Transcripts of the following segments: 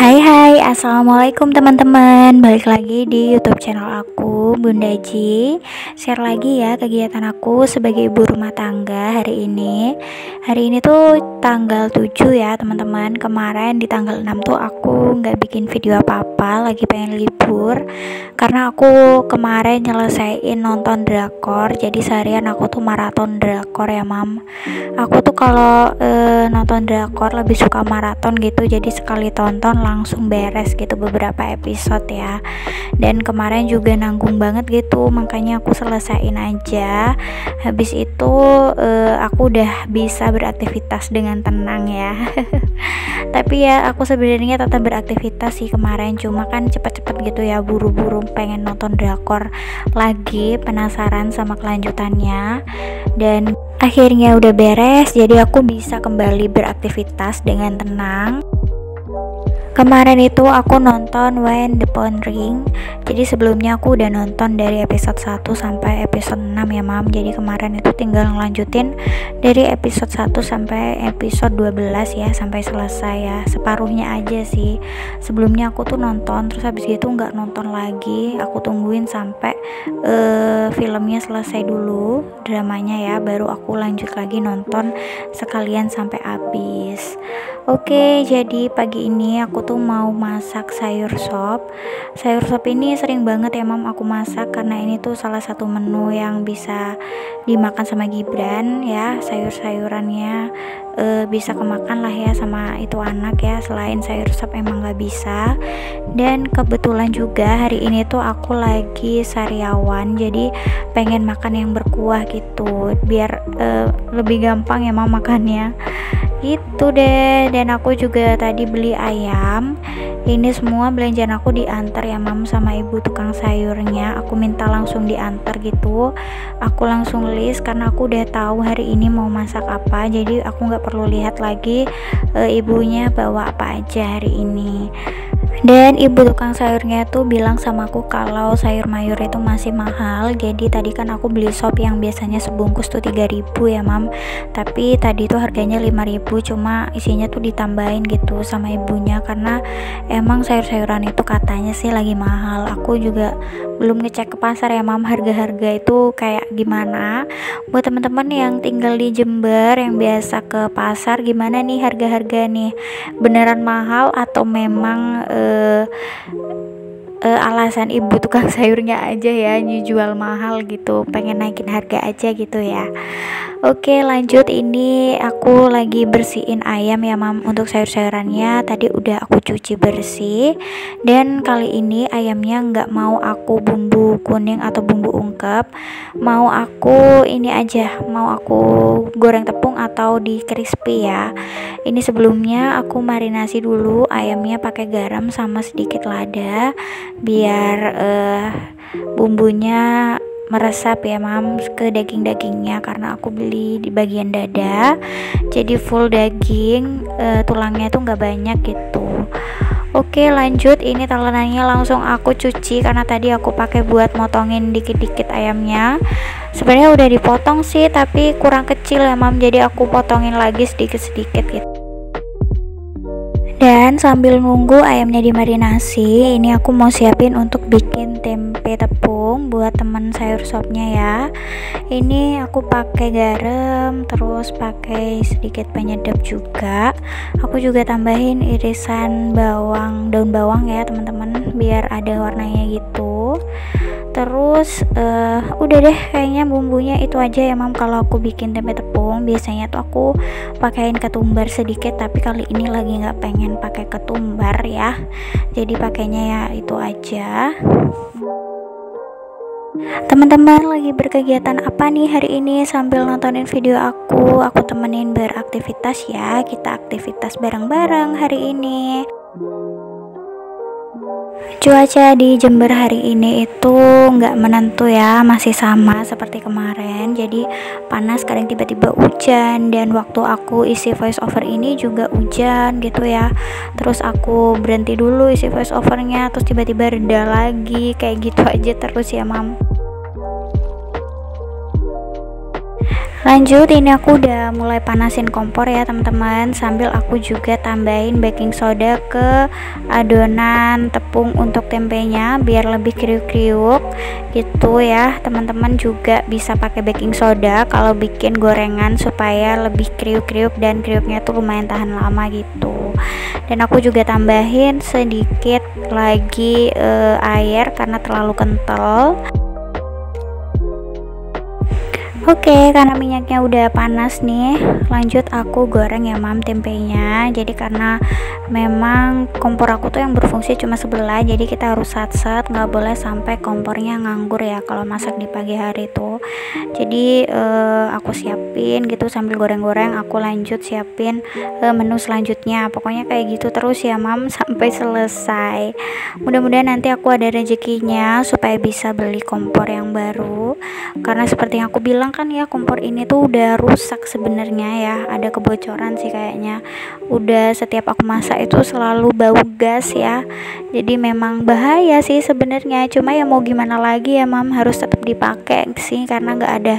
Hai, assalamualaikum teman-teman. Balik lagi di YouTube channel aku, Bunda Ji. Share lagi ya kegiatan aku sebagai ibu rumah tangga hari ini. Hari ini tuh tanggal 7 ya teman-teman. Kemarin di tanggal 6 tuh aku nggak bikin video apa-apa, lagi pengen libur. Karena aku kemarin nyelesain nonton drakor. Jadi seharian aku tuh maraton drakor ya mam. Aku tuh kalau nonton drakor lebih suka maraton gitu. Jadi sekali tonton langsung beres gitu beberapa episode ya. Dan kemarin juga nanggung banget gitu, makanya aku selesain aja. Habis itu aku udah bisa beraktivitas dengan tenang ya. Tapi ya aku sebenarnya tetap beraktivitas sih kemarin, cuma kan cepet-cepet gitu ya, buru-buru pengen nonton drakor lagi, penasaran sama kelanjutannya. Dan akhirnya udah beres, jadi aku bisa kembali beraktivitas dengan tenang. Kemarin itu aku nonton When the Phone Ring. Jadi sebelumnya aku udah nonton dari episode 1 sampai episode 6 ya mam. Jadi kemarin itu tinggal ngelanjutin dari episode 1 sampai episode 12 ya, sampai selesai ya. Separuhnya aja sih. Sebelumnya aku tuh nonton, terus habis gitu nggak nonton lagi. Aku tungguin sampai filmnya selesai dulu, dramanya ya, baru aku lanjut lagi nonton sekalian sampai habis. Oke, jadi pagi ini aku tuh mau masak sayur sop. Sayur sop ini sering banget ya mam aku masak, karena ini tuh salah satu menu yang bisa dimakan sama Gibran ya. Sayur-sayurannya bisa kemakan lah ya sama itu anak ya. Selain sayur sop emang gak bisa. Dan kebetulan juga hari ini tuh aku lagi sariawan, jadi pengen makan yang berkuah gitu biar lebih gampang ya mam makannya gitu deh. Dan aku juga tadi beli ayam. Ini semua belanjaan aku diantar ya mam sama ibu tukang sayurnya. Aku minta langsung diantar gitu. Aku langsung list karena aku udah tahu hari ini mau masak apa, jadi aku nggak perlu lihat lagi ibunya bawa apa aja hari ini. Dan ibu tukang sayurnya tuh bilang sama aku kalau sayur mayur itu masih mahal. Jadi tadi kan aku beli sop yang biasanya sebungkus tuh 3.000 ya mam, tapi tadi tuh harganya 5.000, cuma isinya tuh ditambahin gitu sama ibunya karena emang sayur-sayuran itu katanya sih lagi mahal. Aku juga belum ngecek ke pasar ya mam, harga-harga itu kayak gimana. Buat teman-teman yang tinggal di Jember yang biasa ke pasar, gimana nih harga-harga nih, beneran mahal atau memang alasan ibu tukang sayurnya aja ya jual mahal gitu, pengen naikin harga aja gitu ya. Oke, lanjut. Ini aku lagi bersihin ayam ya mam untuk sayur-sayurannya. Tadi udah aku cuci bersih. Dan kali ini ayamnya nggak mau aku bumbu kuning atau bumbu ungkep, mau aku ini aja, mau aku goreng tepung atau di crispy ya. Ini sebelumnya aku marinasi dulu ayamnya pakai garam sama sedikit lada biar bumbunya meresap ya mam ke daging-dagingnya, karena aku beli di bagian dada jadi full daging, tulangnya tuh nggak banyak gitu. Oke, lanjut. Ini telananya langsung aku cuci karena tadi aku pakai buat motongin dikit-dikit ayamnya. Sebenarnya udah dipotong sih tapi kurang kecil ya mam, jadi aku potongin lagi sedikit-sedikit gitu. Dan sambil nunggu ayamnya dimarinasi, ini aku mau siapin untuk bikin tempe tepung buat temen sayur sopnya ya. Ini aku pakai garam, terus pakai sedikit penyedap juga. Aku juga tambahin irisan bawang, daun bawang ya teman-teman, biar ada warnanya gitu. Terus udah deh, kayaknya bumbunya itu aja ya mam kalau aku bikin tempe tepung. Biasanya tuh aku pakaiin ketumbar sedikit, tapi kali ini lagi nggak pengen pakai ketumbar ya, jadi pakainya ya itu aja. Teman-teman lagi berkegiatan apa nih hari ini sambil nontonin video aku temenin beraktivitas ya. Kita aktivitas bareng-bareng hari ini. Cuaca di Jember hari ini itu nggak menentu ya, masih sama seperti kemarin. Jadi panas, kadang tiba-tiba hujan, dan waktu aku isi voice over ini juga hujan gitu ya. Terus aku berhenti dulu isi voice overnya, terus tiba-tiba reda lagi, kayak gitu aja terus ya mam. Lanjut, ini aku udah mulai panasin kompor ya teman-teman, sambil aku juga tambahin baking soda ke adonan tepung untuk tempenya biar lebih kriuk-kriuk gitu ya. Teman-teman juga bisa pakai baking soda kalau bikin gorengan supaya lebih kriuk-kriuk dan kriuknya tuh lumayan tahan lama gitu. Dan aku juga tambahin sedikit lagi air karena terlalu kental. Oke, karena minyaknya udah panas nih, lanjut aku goreng ya mam tempenya. Jadi karena memang kompor aku tuh yang berfungsi cuma sebelah, jadi kita harus sat-sat, nggak boleh sampai kompornya nganggur ya kalau masak di pagi hari tuh. Jadi aku siapin gitu sambil goreng-goreng, aku lanjut siapin menu selanjutnya. Pokoknya kayak gitu terus ya mam sampai selesai. Mudah-mudahan nanti aku ada rezekinya supaya bisa beli kompor yang baru, karena seperti yang aku bilang kan ya, kompor ini tuh udah rusak sebenarnya ya, ada kebocoran sih kayaknya. Udah setiap aku masak itu selalu bau gas ya, jadi memang bahaya sih sebenarnya. Cuma ya mau gimana lagi ya mam, harus tetap dipakai sih karena nggak ada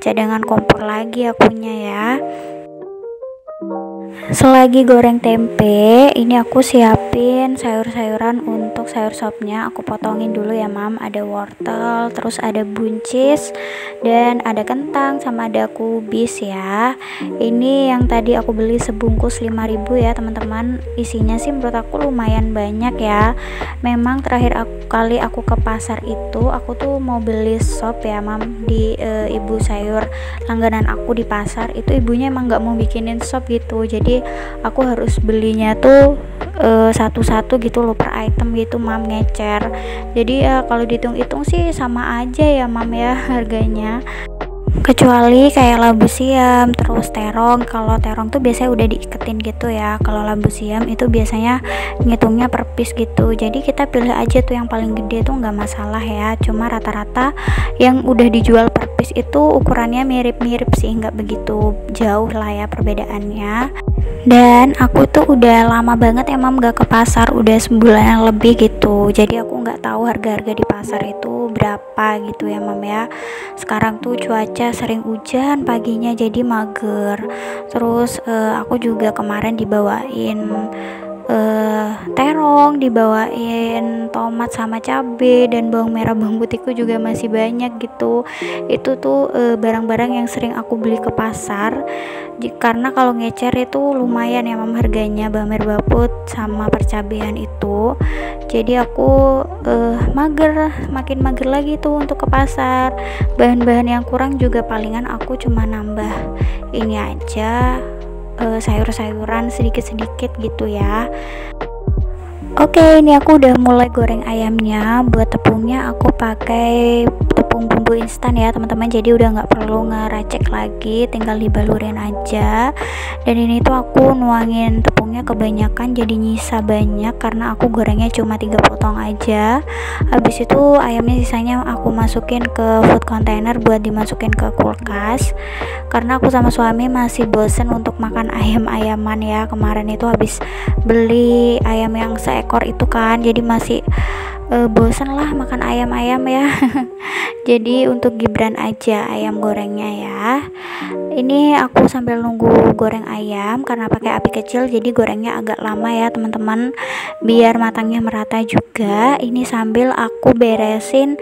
cadangan kompor lagi akunya ya. Selagi goreng tempe, ini aku siapin sayur-sayuran untuk sayur sopnya. Aku potongin dulu ya mam, ada wortel, terus ada buncis, dan ada kentang, sama ada kubis ya. Ini yang tadi aku beli sebungkus 5.000 ya teman-teman. Isinya sih menurut aku lumayan banyak ya. Memang terakhir kali aku ke pasar itu, aku tuh mau beli sop ya mam, di ibu sayur langganan aku di pasar. Itu ibunya emang nggak mau bikinin sop gitu, jadi aku harus belinya tuh satu-satu gitu loh, per item gitu mam, ngecer. Jadi kalau dihitung-hitung sih sama aja ya mam ya harganya, kecuali kayak labu siam terus terong. Kalau terong tuh biasanya udah diiketin gitu ya, kalau labu siam itu biasanya ngitungnya per piece gitu. Jadi kita pilih aja tuh yang paling gede tuh nggak masalah ya. Cuma rata-rata yang udah dijual per piece itu ukurannya mirip-mirip sih, nggak begitu jauh lah ya perbedaannya. Dan aku tuh udah lama banget emang gak ke pasar, udah sebulan lebih gitu. Jadi aku nggak tahu harga-harga di pasar itu berapa gitu ya mam ya. Sekarang tuh cuaca sering hujan paginya, jadi mager. Terus aku juga kemarin dibawain terong, dibawain tomat sama cabe, dan bawang merah, bawang putihku juga masih banyak gitu. Itu tuh barang-barang yang sering aku beli ke pasar, karena kalau ngecer itu lumayan ya mam harganya, bawang merah, bawang putih sama percabean itu. Jadi aku makin mager lagi tuh untuk ke pasar. Bahan-bahan yang kurang juga palingan aku cuma nambah ini aja, sayur-sayuran sedikit-sedikit gitu ya. Oke, ini aku udah mulai goreng ayamnya. Buat tepungnya aku pakai tepung bumbu instan ya teman-teman, jadi udah nggak perlu ngeracek lagi, tinggal dibalurin aja. Dan ini tuh aku nuangin tepungnya kebanyakan, jadi nyisa banyak karena aku gorengnya cuma 3 potong aja. Habis itu ayamnya sisanya aku masukin ke food container buat dimasukin ke kulkas, karena aku sama suami masih bosen untuk makan ayam-ayaman ya. Kemarin itu habis beli ayam yang seekor itu kan, jadi masih bosen lah makan ayam-ayam ya. Jadi untuk Gibran aja ayam gorengnya ya. Ini aku sambil nunggu goreng ayam, karena pakai api kecil jadi gorengnya agak lama ya teman-teman, biar matangnya merata juga. Ini sambil aku beresin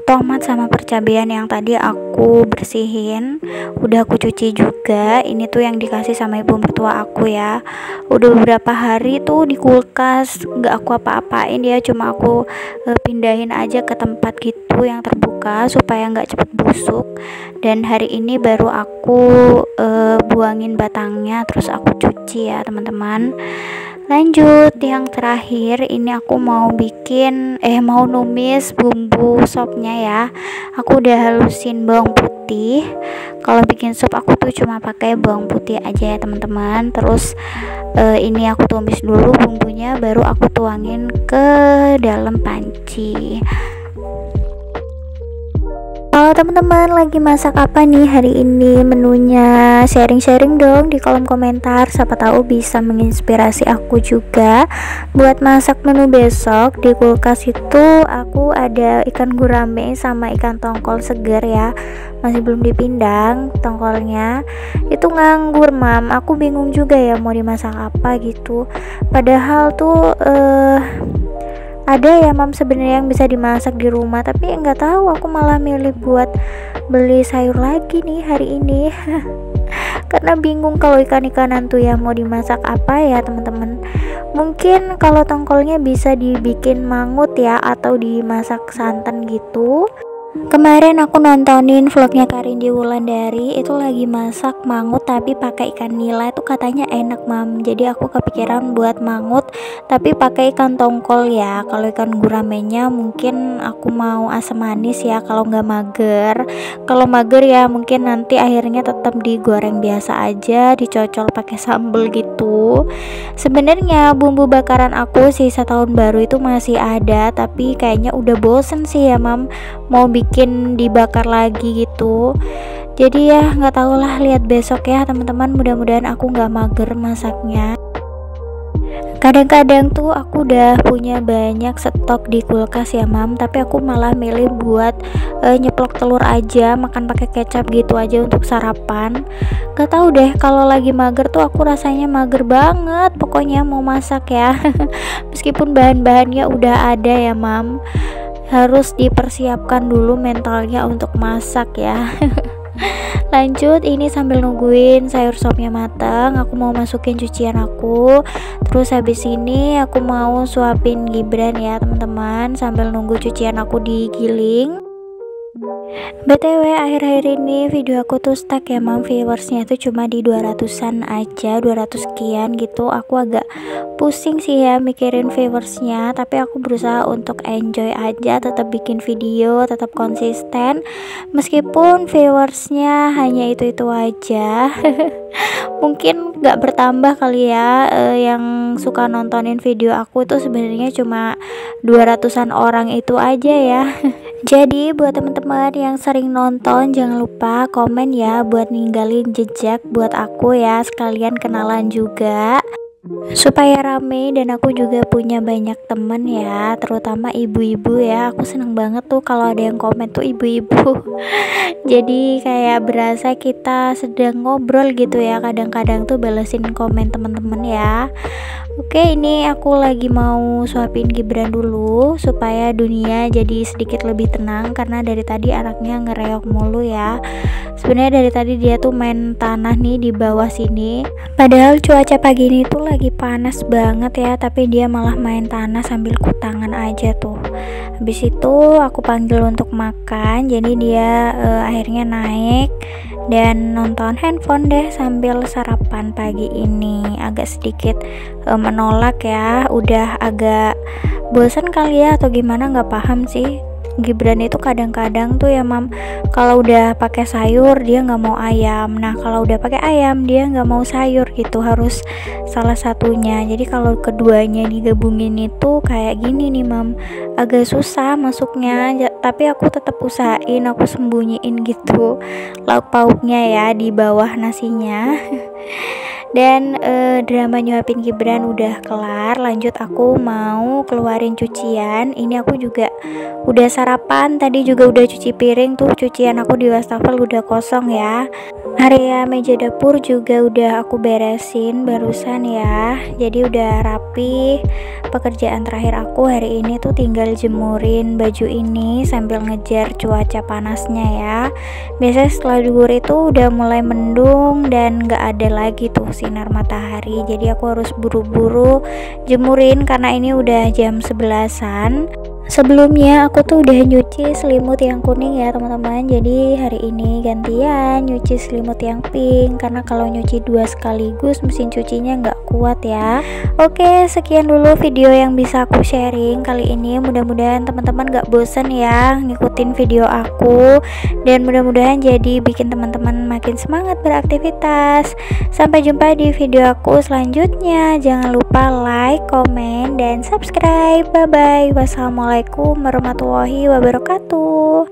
tomat sama percabean yang tadi aku bersihin, udah aku cuci juga. Ini tuh yang dikasih sama ibu mertua aku ya, udah beberapa hari tuh di kulkas, nggak aku apa-apain ya, cuma aku pindahin aja ke tempat gitu yang terbuka supaya nggak cepet busuk. Dan hari ini baru aku buangin batangnya, terus aku cuci ya teman-teman. Lanjut yang terakhir, ini aku mau mau numis bumbu sopnya ya. Aku udah halusin bawang putih. Kalau bikin sop aku tuh cuma pakai bawang putih aja ya teman-teman. Terus ini aku tumis dulu bumbunya, baru aku tuangin ke dalam panci. Kalau teman-teman lagi masak apa nih hari ini menunya, sharing-sharing dong di kolom komentar, siapa tahu bisa menginspirasi aku juga buat masak menu besok. Di kulkas itu aku ada ikan gurame sama ikan tongkol segar ya, masih belum dipindang tongkolnya. Itu nganggur mam, aku bingung juga ya mau dimasak apa gitu, padahal tuh ada ya mam sebenarnya yang bisa dimasak di rumah, tapi nggak tahu aku malah milih buat beli sayur lagi nih hari ini karena bingung kalau ikan-ikanan tuh ya mau dimasak apa ya teman-teman. Mungkin kalau tongkolnya bisa dibikin mangut ya, atau dimasak santan gitu. Kemarin aku nontonin vlognya Karindi Wulandari, itu lagi masak mangut tapi pakai ikan nila, itu katanya enak mam. Jadi aku kepikiran buat mangut tapi pakai ikan tongkol ya. Kalau ikan guramenya mungkin aku mau asam manis ya, kalau nggak mager. Kalau mager ya mungkin nanti akhirnya tetap digoreng biasa aja, dicocol pakai sambal gitu. Sebenarnya bumbu bakaran aku sisa tahun baru itu masih ada, tapi kayaknya udah bosen sih ya mam mau bikin dibakar lagi gitu. Jadi ya nggak tahu lah, lihat besok ya teman-teman, mudah-mudahan aku nggak mager masaknya. Kadang-kadang tuh aku udah punya banyak stok di kulkas ya mam, tapi aku malah milih buat nyeplok telur aja, makan pakai kecap gitu aja untuk sarapan. Gak tahu deh, kalau lagi mager tuh aku rasanya mager banget pokoknya mau masak ya meskipun bahan-bahannya udah ada ya mam, harus dipersiapkan dulu mentalnya untuk masak ya lanjut, ini sambil nungguin sayur sopnya matang, aku mau masukin cucian aku. Terus habis ini aku mau suapin Gibran ya teman-teman, sambil nunggu cucian aku digiling. BTW akhir-akhir ini video aku tuh stuck ya mam, viewersnya tuh cuma di 200an aja, 200 sekian gitu. Aku agak pusing sih ya mikirin viewersnya, tapi aku berusaha untuk enjoy aja, tetap bikin video, tetap konsisten meskipun viewersnya hanya itu-itu aja mungkin nggak bertambah kali ya. Yang suka nontonin video aku tuh sebenarnya cuma 200an orang itu aja ya jadi buat teman-teman yang sering nonton jangan lupa komen ya buat ninggalin jejak buat aku ya, sekalian kenalan juga supaya rame dan aku juga punya banyak temen ya, terutama ibu-ibu ya. Aku seneng banget tuh kalau ada yang komen tuh ibu-ibu jadi kayak berasa kita sedang ngobrol gitu ya, kadang-kadang tuh balesin komen temen-temen ya. Oke, ini aku lagi mau suapin Gibran dulu supaya dunia jadi sedikit lebih tenang, karena dari tadi anaknya ngereok mulu ya. Sebenarnya dari tadi dia tuh main tanah nih di bawah sini, padahal cuaca pagi ini tuh lagi panas banget ya, tapi dia malah main tanah sambil kutangan aja tuh. Habis itu aku panggil untuk makan, jadi dia akhirnya naik dan nonton handphone deh sambil sarapan pagi ini. Agak sedikit menolak ya, udah agak bosan kali ya atau gimana, nggak paham sih. Gibran itu kadang-kadang tuh ya mam, kalau udah pakai sayur dia nggak mau ayam, nah kalau udah pakai ayam dia nggak mau sayur gitu, harus salah satunya. Jadi kalau keduanya digabungin itu kayak gini nih mam, agak susah masuknya, tapi aku tetap usahain aku sembunyiin gitu lauk pauknya ya di bawah nasinya dan drama nyuapin Gibran udah kelar. Lanjut aku mau keluarin cucian. Ini aku juga udah sarapan, tadi juga udah cuci piring tuh, cucian aku di wastafel udah kosong ya. Area meja dapur juga udah aku beresin barusan ya, jadi udah rapi. Pekerjaan terakhir aku hari ini tuh tinggal jemurin baju ini sambil ngejar cuaca panasnya ya. Biasanya setelah zuhur itu udah mulai mendung dan gak ada lagi tuh sinar matahari, jadi aku harus buru-buru jemurin karena ini udah jam 11-an. Sebelumnya aku tuh udah nyuci selimut yang kuning ya teman-teman, jadi hari ini gantian nyuci selimut yang pink, karena kalau nyuci dua sekaligus mesin cucinya nggak kuat ya. Oke, sekian dulu video yang bisa aku sharing kali ini, mudah-mudahan teman-teman gak bosan ya ngikutin video aku, dan mudah-mudahan jadi bikin teman-teman makin semangat beraktivitas. Sampai jumpa di video aku selanjutnya, jangan lupa like, komen, dan subscribe. Bye bye, wassalamualaikum warahmatullahi wabarakatuh.